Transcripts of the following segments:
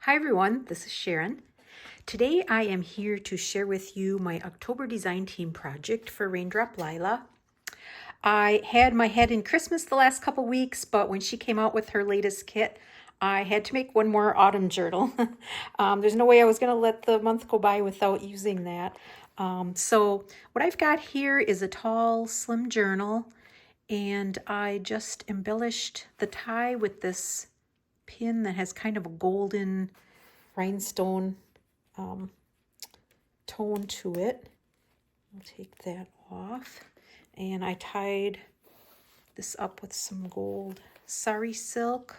Hi everyone, this is Sharon. Today I am here to share with you my October design team project for Raindrop Lila. I had my head in Christmas the last couple weeks, but when she came out with her latest kit, I had to make one more autumn journal. There's no way I was going to let the month go by without using that. So what I've got here is a tall, slim journal, and I just embellished the tie with this pin that has kind of a golden rhinestone tone to it. I'll take that off. And I tied this up with some gold sari silk.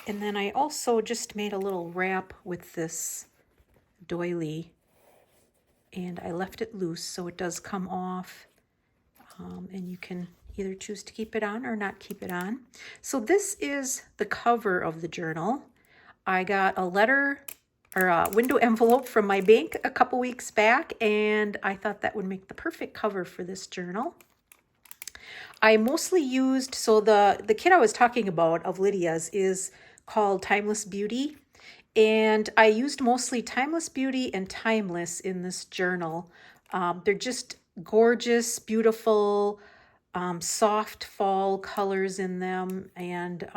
And then I also just made a little wrap with this doily. And I left it loose so it does come off. And you can either choose to keep it on or not keep it on. So this is the cover of the journal. I got a letter or a window envelope from my bank a couple weeks back, and I thought that would make the perfect cover for this journal. I mostly used, so the kit I was talking about of Lydia's is called Timeless Beauty, and I used mostly Timeless Beauty and Timeless in this journal. They're just gorgeous, beautiful, soft fall colors in them, and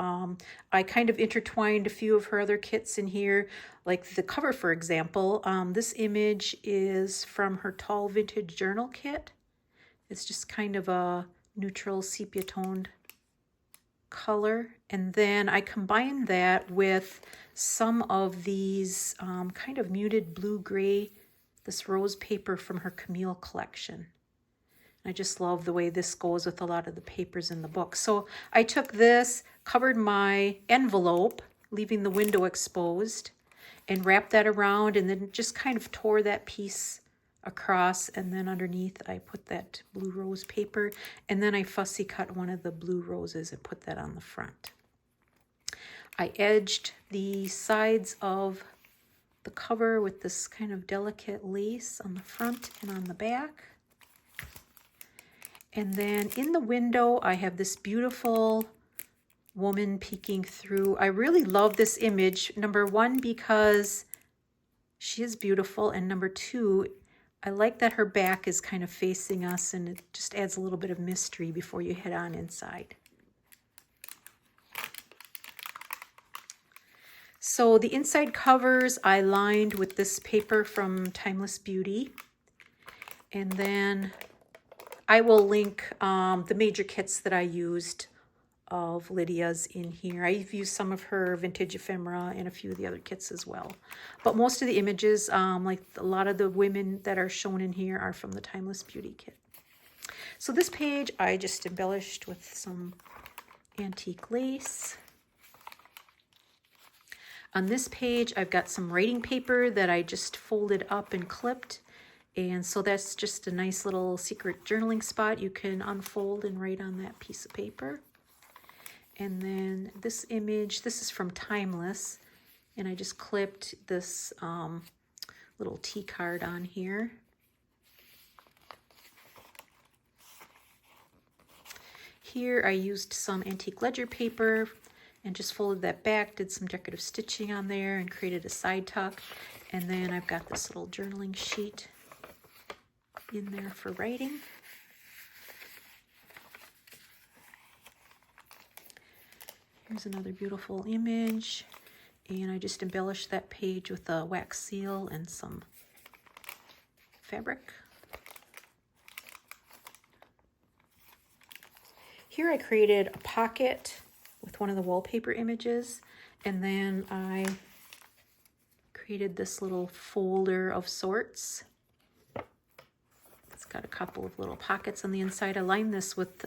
I kind of intertwined a few of her other kits in here, like the cover, for example. This image is from her Tall Vintage Journal kit. It's just kind of a neutral sepia toned color, and then I combined that with some of these kind of muted blue-gray, this rose paper from her Camille collection. I just love the way this goes with a lot of the papers in the book. So I took this, covered my envelope, leaving the window exposed, and wrapped that around, and then just kind of tore that piece across, and then underneath I put that blue rose paper, and then I fussy cut one of the blue roses and put that on the front. I edged the sides of the cover with this kind of delicate lace on the front and on the back. And then in the window, I have this beautiful woman peeking through. I really love this image, number one, because she is beautiful, and number two, I like that her back is kind of facing us, and it just adds a little bit of mystery before you head on inside. So the inside covers I lined with this paper from Timeless Beauty, and then I will link the major kits that I used of Lydia's in here. I've used some of her vintage ephemera and a few of the other kits as well. But most of the images, like a lot of the women that are shown in here, are from the Timeless Beauty kit. So this page I just embellished with some antique lace. On this page I've got some writing paper that I just folded up and clipped. And so that's just a nice little secret journaling spot you can unfold and write on that piece of paper. And then this image, this is from Timeless, and I just clipped this little tea card on here. Here I used some antique ledger paper and just folded that back, did some decorative stitching on there, and created a side tuck. And then I've got this little journaling sheet in there for writing. Here's another beautiful image, and I just embellished that page with a wax seal and some fabric. Here I created a pocket with one of the wallpaper images, and then I created this little folder of sorts. Got a couple of little pockets on the inside. I lined this with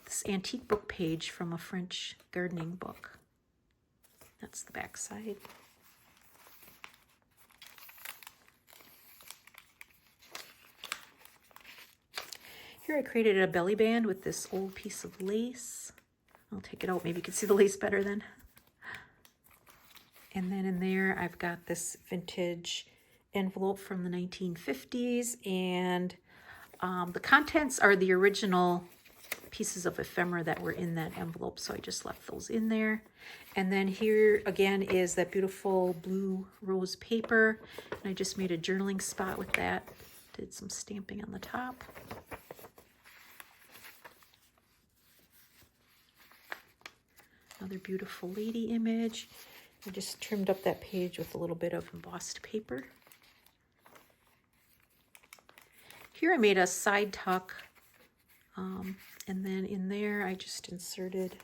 this antique book page from a French gardening book. That's the back side. Here I created a belly band with this old piece of lace. I'll take it out, maybe you can see the lace better then. And then in there I've got this vintage envelope from the 1950s, and the contents are the original pieces of ephemera that were in that envelope, so I just left those in there. And then here again is that beautiful blue rose paper, and I just made a journaling spot with that. Did some stamping on the top. Another beautiful lady image. I just trimmed up that page with a little bit of embossed paper. Here I made a side tuck, and then in there I just inserted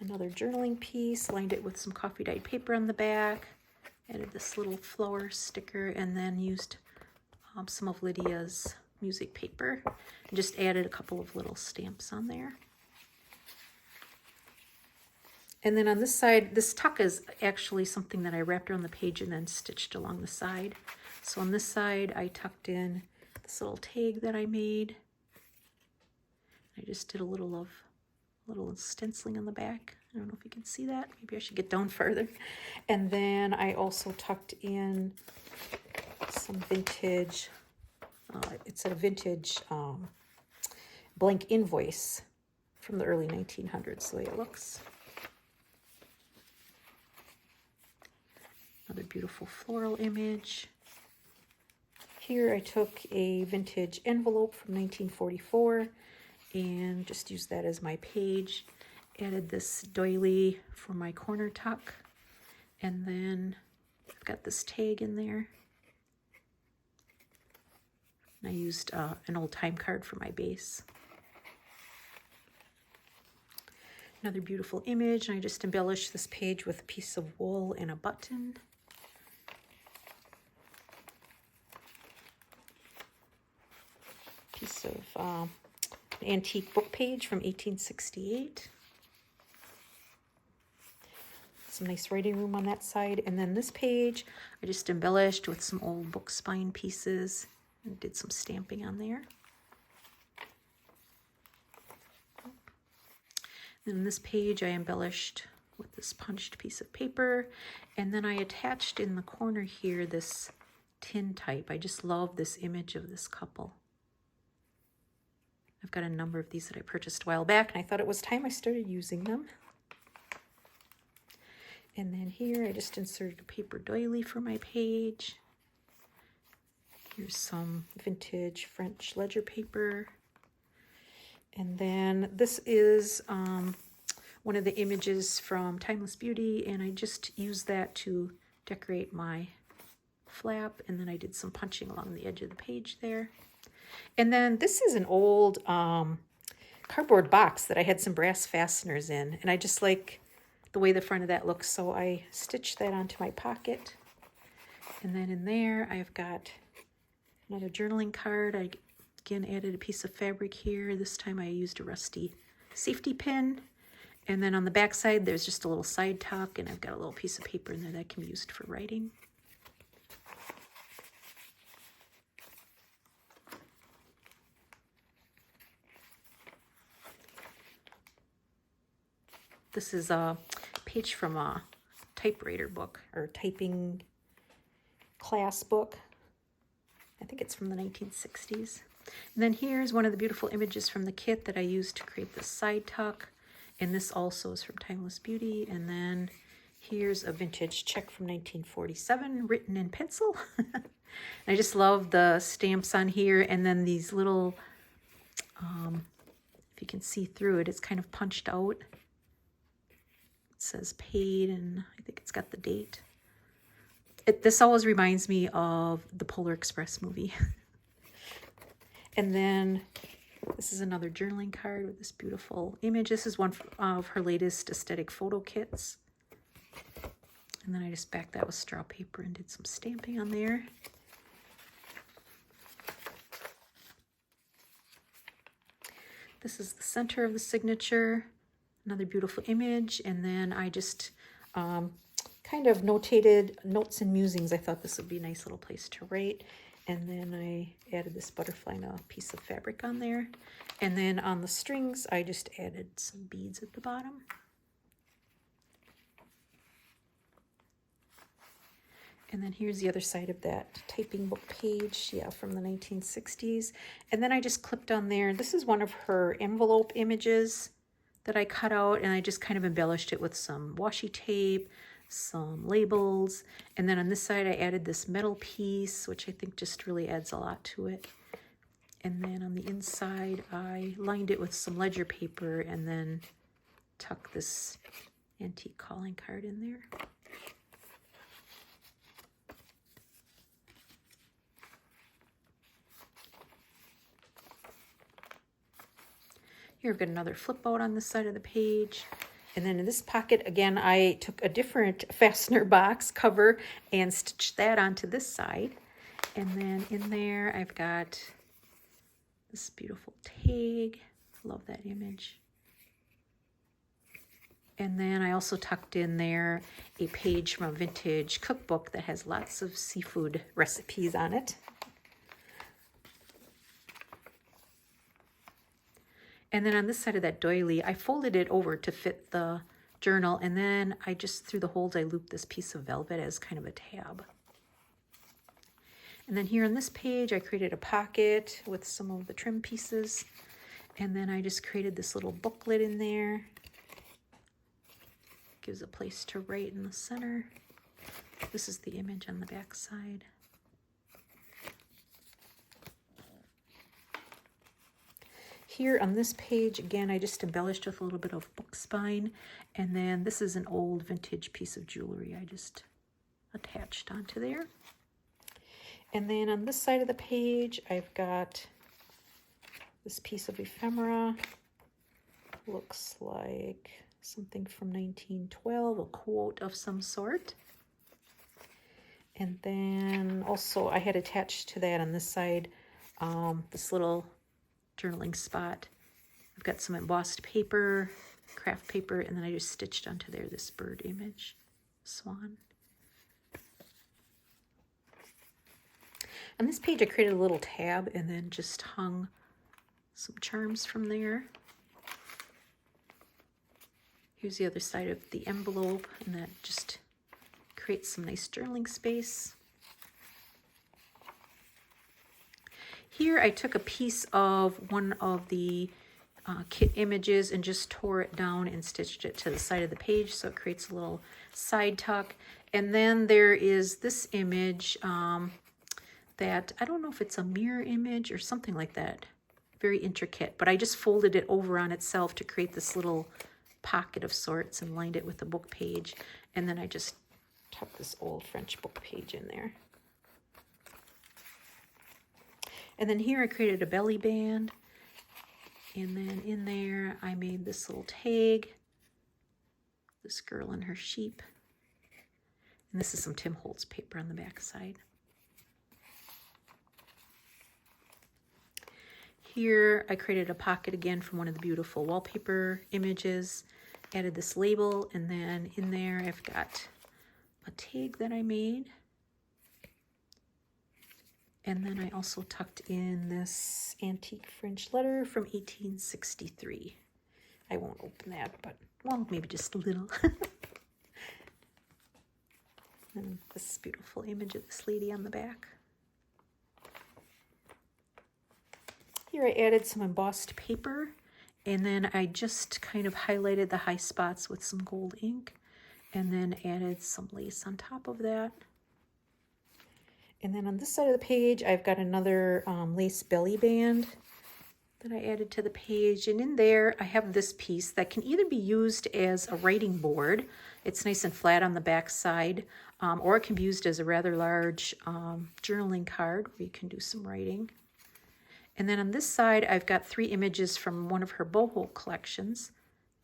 another journaling piece, lined it with some coffee dyed paper on the back, added this little flower sticker, and then used some of Lydia's music paper, and just added a couple of little stamps on there. And then on this side, this tuck is actually something that I wrapped around the page and then stitched along the side. So on this side, I tucked in this little tag that I made. I just did a little stenciling on the back. I don't know if you can see that. Maybe I should get down further. And then I also tucked in some vintage, it's a vintage blank invoice from the early 1900s, the way it looks. Another beautiful floral image. Here I took a vintage envelope from 1944 and just used that as my page. Added this doily for my corner tuck, and then I've got this tag in there. And I used an old time card for my base. Another beautiful image, and I just embellished this page with a piece of wool and a button. Piece of an antique book page from 1868. Some nice writing room on that side. And then this page I just embellished with some old book spine pieces and did some stamping on there. And this page I embellished with this punched piece of paper, and then I attached in the corner here this tin type. I just love this image of this couple. I've got a number of these that I purchased a while back, and I thought it was time I started using them. And then here I just inserted a paper doily for my page. Here's some vintage French ledger paper. And then this is one of the images from Timeless Beauty, and I just used that to decorate my flap, and then I did some punching along the edge of the page there. And then this is an old cardboard box that I had some brass fasteners in, and I just like the way the front of that looks, so I stitched that onto my pocket. And then in there I've got another journaling card. I again added a piece of fabric here. This time I used a rusty safety pin. And then on the back side there's just a little side tuck, and I've got a little piece of paper in there that can be used for writing. This is a page from a typewriter book, or typing class book. I think it's from the 1960s. And then here's one of the beautiful images from the kit that I used to create this side tuck. And this also is from Timeless Beauty. And then here's a vintage check from 1947 written in pencil. I just love the stamps on here. And then these little, if you can see through it, it's kind of punched out. It says paid, and I think it's got the date. This always reminds me of the Polar Express movie. And then this is another journaling card with this beautiful image. This is one of her latest aesthetic photo kits. And then I just backed that with straw paper and did some stamping on there. This is the center of the signature. Another beautiful image. And then I just kind of notated notes and musings. I thought this would be a nice little place to write. And then I added this butterfly and a piece of fabric on there. And then on the strings, I just added some beads at the bottom. And then here's the other side of that typing book page, yeah, from the 1960s. And then I just clipped on there. This is one of her envelope images that I cut out, and I just kind of embellished it with some washi tape, some labels. And then on this side, I added this metal piece, which I think just really adds a lot to it. And then on the inside, I lined it with some ledger paper and then tucked this antique calling card in there. Here I've got another flip out on this side of the page. And then in this pocket, again, I took a different fastener box cover and stitched that onto this side. And then in there, I've got this beautiful tag. Love that image. And then I also tucked in there a page from a vintage cookbook that has lots of seafood recipes on it. And then on this side of that doily, I folded it over to fit the journal, and then I just, through the holes, I looped this piece of velvet as kind of a tab. And then here on this page, I created a pocket with some of the trim pieces, and then I just created this little booklet in there. Gives a place to write in the center. This is the image on the back side. Here on this page, again, I just embellished with a little bit of book spine. And then this is an old vintage piece of jewelry I just attached onto there. And then on this side of the page, I've got this piece of ephemera. Looks like something from 1912, a quote of some sort. And then also I had attached to that on this side, this little journaling spot. I've got some embossed paper, craft paper, and then I just stitched onto there this bird image, swan. On this page I created a little tab and then just hung some charms from there. Here's the other side of the envelope, and that just creates some nice journaling space. Here I took a piece of one of the kit images and just tore it down and stitched it to the side of the page so it creates a little side tuck. And then there is this image that, I don't know if it's a mirror image or something like that. Very intricate, but I just folded it over on itself to create this little pocket of sorts and lined it with a book page. And then I just tucked this old French book page in there. And then here I created a belly band, and then in there I made this little tag, this girl and her sheep, and this is some Tim Holtz paper on the back side. Here I created a pocket again from one of the beautiful wallpaper images, added this label, and then in there I've got a tag that I made. And then I also tucked in this antique French letter from 1863. I won't open that, but, well, maybe just a little. And this beautiful image of this lady on the back. Here I added some embossed paper, and then I just kind of highlighted the high spots with some gold ink, and then added some lace on top of that. And then on this side of the page, I've got another lace belly band that I added to the page. And in there, I have this piece that can either be used as a writing board. It's nice and flat on the back side, or it can be used as a rather large journaling card where you can do some writing. And then on this side, I've got 3 images from one of her boho collections,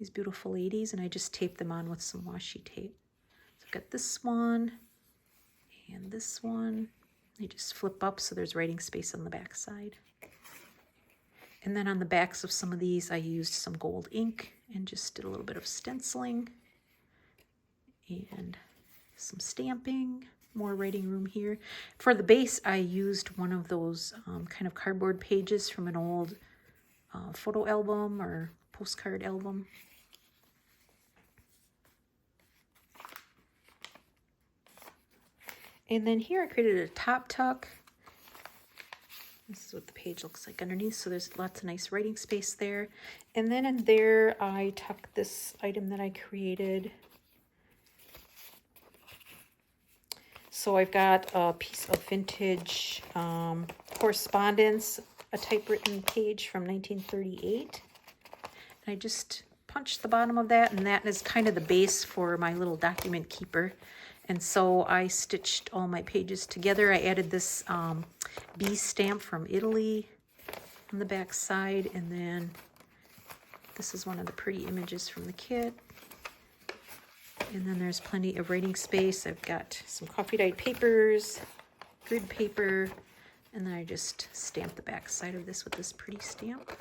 these beautiful ladies, and I just taped them on with some washi tape. So I've got this one and this one. They just flip up so there's writing space on the back side. And then on the backs of some of these, I used some gold ink and just did a little bit of stenciling and some stamping, more writing room here. For the base, I used one of those kind of cardboard pages from an old photo album or postcard album. And then here I created a top tuck. This is what the page looks like underneath, so there's lots of nice writing space there. And then in there, I tuck this item that I created. So I've got a piece of vintage correspondence, a typewritten page from 1938. And I just punched the bottom of that, and that is kind of the base for my little document keeper. And so I stitched all my pages together. I added this bee stamp from Italy on the back side, and then this is one of the pretty images from the kit. And then there's plenty of writing space. I've got some coffee dyed papers, grid paper, and then I just stamped the back side of this with this pretty stamp.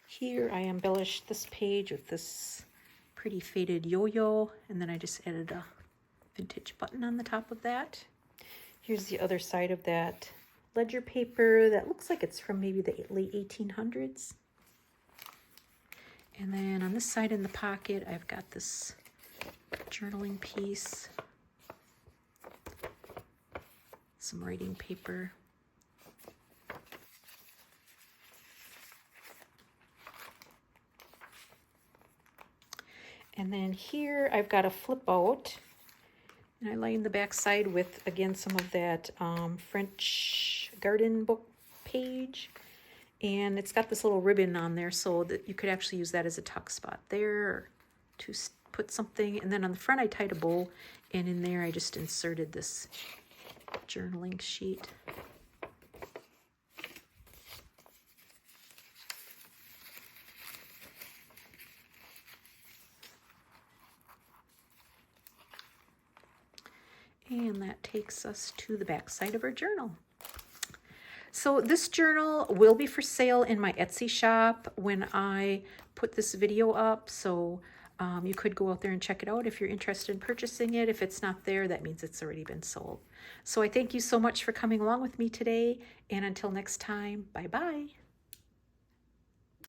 Here I embellished this page with this pretty faded yo-yo, and then I just added a vintage button on the top of that. Here's the other side of that ledger paper that looks like it's from maybe the late 1800s. And then on this side in the pocket, I've got this journaling piece, some writing paper. And then here I've got a flip out, and I lined the back side with, again, some of that French garden book page. And it's got this little ribbon on there so that you could actually use that as a tuck spot there to put something. And then on the front I tied a bow, and in there I just inserted this journaling sheet. And that takes us to the back side of our journal. So this journal will be for sale in my Etsy shop when I put this video up. So you could go out there and check it out if you're interested in purchasing it. If it's not there, that means it's already been sold. So I thank you so much for coming along with me today. And until next time, bye-bye.